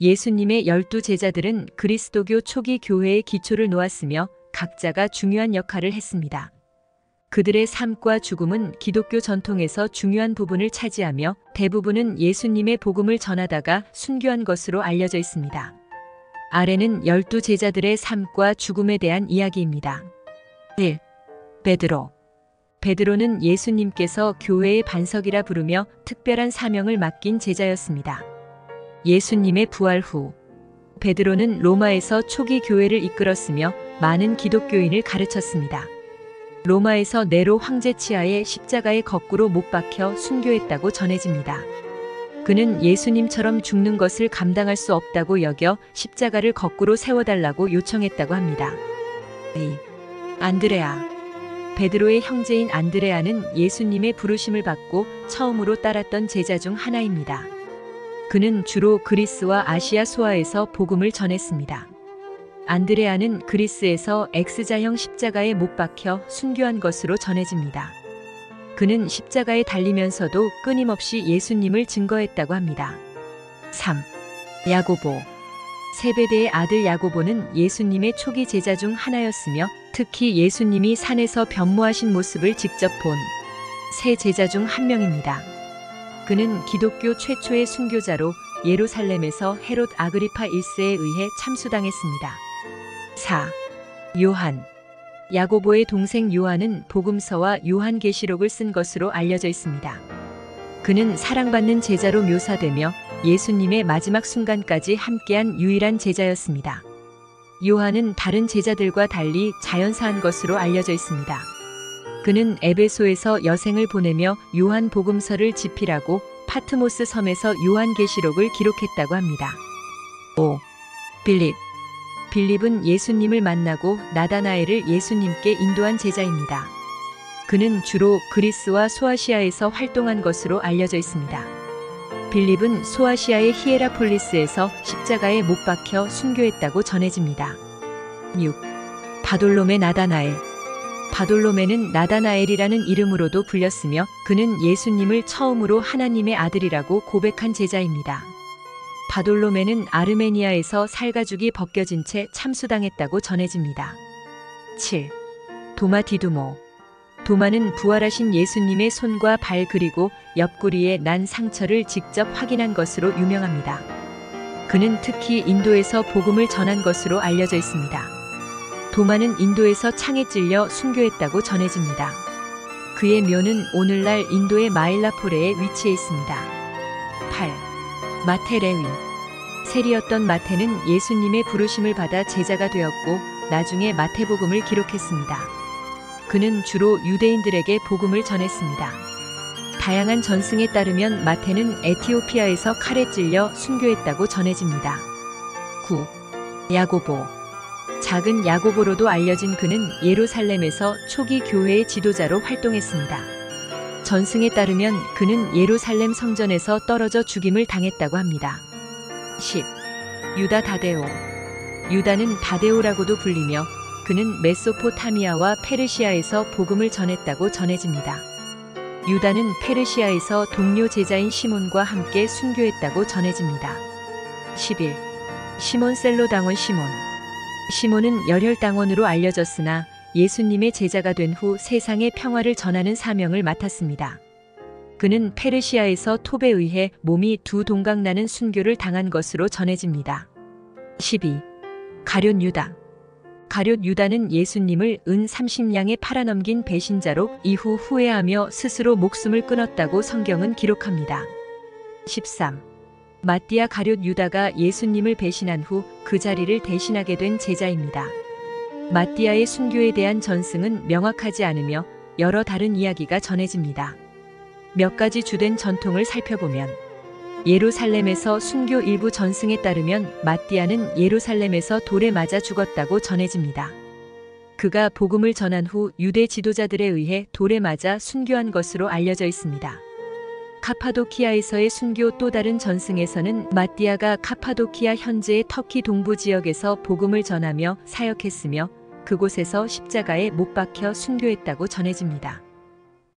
예수님의 12제자들은 그리스도교 초기 교회의 기초를 놓았으며 각자가 중요한 역할을 했습니다. 그들의 삶과 죽음은 기독교 전통에서 중요한 부분을 차지하며 대부분은 예수님의 복음을 전하다가 순교한 것으로 알려져 있습니다. 아래는 12제자들의 삶과 죽음에 대한 이야기입니다. 1. 베드로. 베드로는 예수님께서 교회의 반석이라 부르며 특별한 사명을 맡긴 제자였습니다. 예수님의 부활 후 베드로는 로마에서 초기 교회를 이끌었으며 많은 기독교인을 가르쳤습니다. 로마에서 네로 황제 치하에 십자가에 거꾸로 못 박혀 순교했다고 전해집니다. 그는 예수님처럼 죽는 것을 감당할 수 없다고 여겨 십자가를 거꾸로 세워달라고 요청했다고 합니다. 2. 안드레아. 베드로의 형제인 안드레아는 예수님의 부르심을 받고 처음으로 따랐던 제자 중 하나입니다. 그는 주로 그리스와 아시아 소아에서 복음을 전했습니다. 안드레아는 그리스에서 X자형 십자가에 못 박혀 순교한 것으로 전해집니다. 그는 십자가에 달리면서도 끊임없이 예수님을 증거했다고 합니다. 3. 야고보. 세베대의 아들 야고보는 예수님의 초기 제자 중 하나였으며 특히 예수님이 산에서 변모하신 모습을 직접 본 세 제자 중 한 명입니다. 그는 기독교 최초의 순교자로 예루살렘에서 헤롯 아그리파 1세에 의해 참수당했습니다. 4. 요한. 야고보의 동생 요한은 복음서와 요한계시록을 쓴 것으로 알려져 있습니다. 그는 사랑받는 제자로 묘사되며 예수님의 마지막 순간까지 함께한 유일한 제자였습니다. 요한은 다른 제자들과 달리 자연사한 것으로 알려져 있습니다. 그는 에베소에서 여생을 보내며 요한 복음서를 집필하고 파트모스 섬에서 요한계시록을 기록했다고 합니다. 5. 빌립. 빌립은 예수님을 만나고 나다나엘을 예수님께 인도한 제자입니다. 그는 주로 그리스와 소아시아에서 활동한 것으로 알려져 있습니다. 빌립은 소아시아의 히에라폴리스에서 십자가에 못 박혀 순교했다고 전해집니다. 6. 바돌로메 나다나엘. 바돌로메는 나다나엘이라는 이름으로도 불렸으며 그는 예수님을 처음으로 하나님의 아들이라고 고백한 제자입니다. 바돌로메는 아르메니아에서 살가죽이 벗겨진 채 참수당했다고 전해집니다. 7. 도마 디두모. 도마는 부활하신 예수님의 손과 발 그리고 옆구리에 난 상처를 직접 확인한 것으로 유명합니다. 그는 특히 인도에서 복음을 전한 것으로 알려져 있습니다. 도마는 인도에서 창에 찔려 순교했다고 전해집니다. 그의 묘는 오늘날 인도의 마일라포레에 위치해 있습니다. 8. 마테 레위. 세리였던 마테는 예수님의 부르심을 받아 제자가 되었고 나중에 마태복음을 기록했습니다. 그는 주로 유대인들에게 복음을 전했습니다. 다양한 전승에 따르면 마테는 에티오피아에서 칼에 찔려 순교했다고 전해집니다. 9. 야고보. 작은 야고보로도 알려진 그는 예루살렘에서 초기 교회의 지도자로 활동했습니다. 전승에 따르면 그는 예루살렘 성전에서 떨어져 죽임을 당했다고 합니다. 10. 유다 다데오. 유다는 다데오라고도 불리며 그는 메소포타미아와 페르시아에서 복음을 전했다고 전해집니다. 유다는 페르시아에서 동료 제자인 시몬과 함께 순교했다고 전해집니다. 11. 시몬 셀로당원 시몬. 시몬은 열혈당원으로 알려졌으나 예수님의 제자가 된 후 세상의 평화를 전하는 사명을 맡았습니다. 그는 페르시아에서 톱에 의해 몸이 두 동강 나는 순교를 당한 것으로 전해집니다. 12. 가룟 유다. 가룟 유다는 예수님을 은 30냥에 팔아넘긴 배신자로 이후 후회하며 스스로 목숨을 끊었다고 성경은 기록합니다. 13. 마띠아 가룟 유다가 예수님을 배신한 후 그 자리를 대신하게 된 제자입니다. 마띠아의 순교에 대한 전승은 명확하지 않으며 여러 다른 이야기가 전해집니다. 몇 가지 주된 전통을 살펴보면 예루살렘에서 순교 일부 전승에 따르면 마띠아는 예루살렘에서 돌에 맞아 죽었다고 전해집니다. 그가 복음을 전한 후 유대 지도자들에 의해 돌에 맞아 순교한 것으로 알려져 있습니다. 카파도키아에서의 순교 또 다른 전승에서는 마띠아가 카파도키아 현재의 터키 동부 지역에서 복음을 전하며 사역했으며 그곳에서 십자가에 못 박혀 순교했다고 전해집니다.